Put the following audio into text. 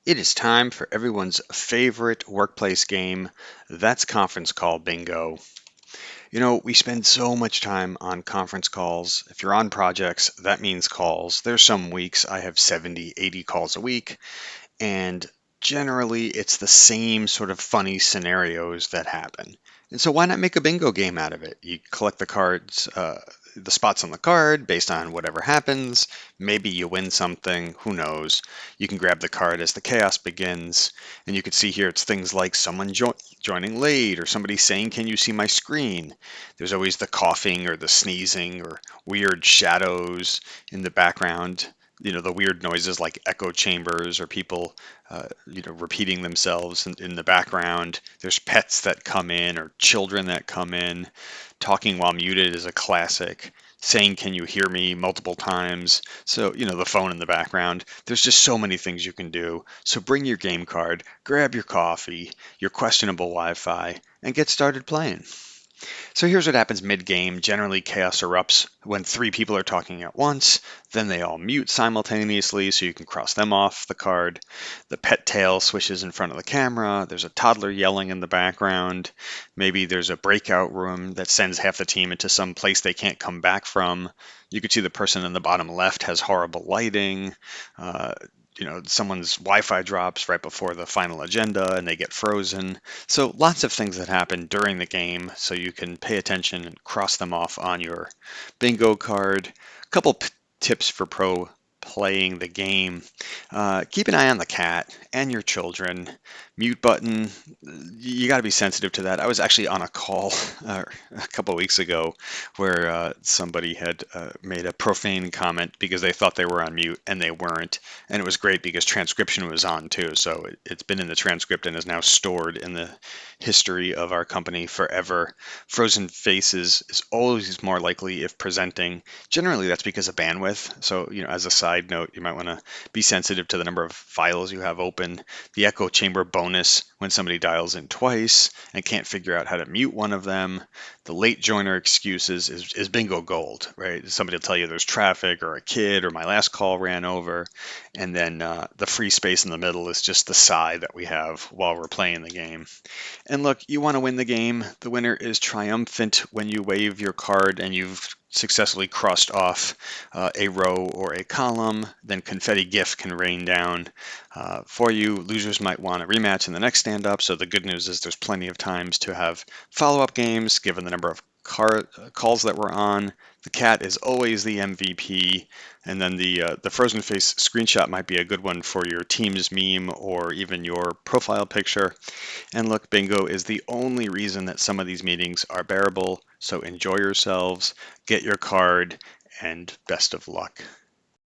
It is time for everyone's favorite workplace game. That's conference call bingo. We spend so much time on conference calls. If you're on projects, that means calls. There's some weeks I have 70, 80 calls a week, and generally it's the same sort of funny scenarios that happen. And so why not make a bingo game out of it? You collect the cards, the spots on the card based on whatever happens. Maybe you win something, who knows? You can grab the card as the chaos begins, and you can see here it's things like someone joining late or somebody saying, "Can you see my screen?" There's always the coughing or the sneezing or weird shadows in the background. The weird noises like echo chambers or people repeating themselves in the background. There's pets that come in or children that come in. Talking while muted is a classic. Saying, "Can you hear me?" multiple times. So, the phone in the background. There's just so many things you can do. So bring your game card, grab your coffee, your questionable Wi Fi, and get started playing. So here's what happens mid-game. Generally, chaos erupts when three people are talking at once. Then they all mute simultaneously, so you can cross them off the card. The pet tail swishes in front of the camera. There's a toddler yelling in the background. Maybe there's a breakout room that sends half the team into some place they can't come back from. You can see the person in the bottom left has horrible lighting. Uh, Someone's Wi-Fi drops right before the final agenda and they get frozen. So lots of things that happen during the game, so you can pay attention and cross them off on your bingo card. A couple tips for pro playing the game. Keep an eye on the cat and your children. Mute button, you got to be sensitive to that. I was actually on a call a couple weeks ago where somebody had made a profane comment because they thought they were on mute and they weren't. And it was great because transcription was on too. So it's been in the transcript and is now stored in the history of our company forever. Frozen faces is always more likely if presenting. Generally, that's because of bandwidth. So, as a side note, you might want to be sensitive to the number of files you have open. The echo chamber bonus when somebody dials in twice and can't figure out how to mute one of them. The late joiner excuses is bingo gold, right? Somebody will tell you there's traffic or a kid or my last call ran over. And then the free space in the middle is just the sigh that we have while we're playing the game. And look, you want to win the game. The winner is triumphant when you wave your card and you've successfully crossed off a row or a column. Then confetti gift can rain down for you. Losers might want a rematch in the next stand-up. So the good news is there's plenty of times to have follow-up games given the number of calls that we're on. The cat is always the MVP, and then the frozen face screenshot might be a good one for your team's meme or even your profile picture. And look, bingo is the only reason that some of these meetings are bearable. So enjoy yourselves, get your card, and best of luck.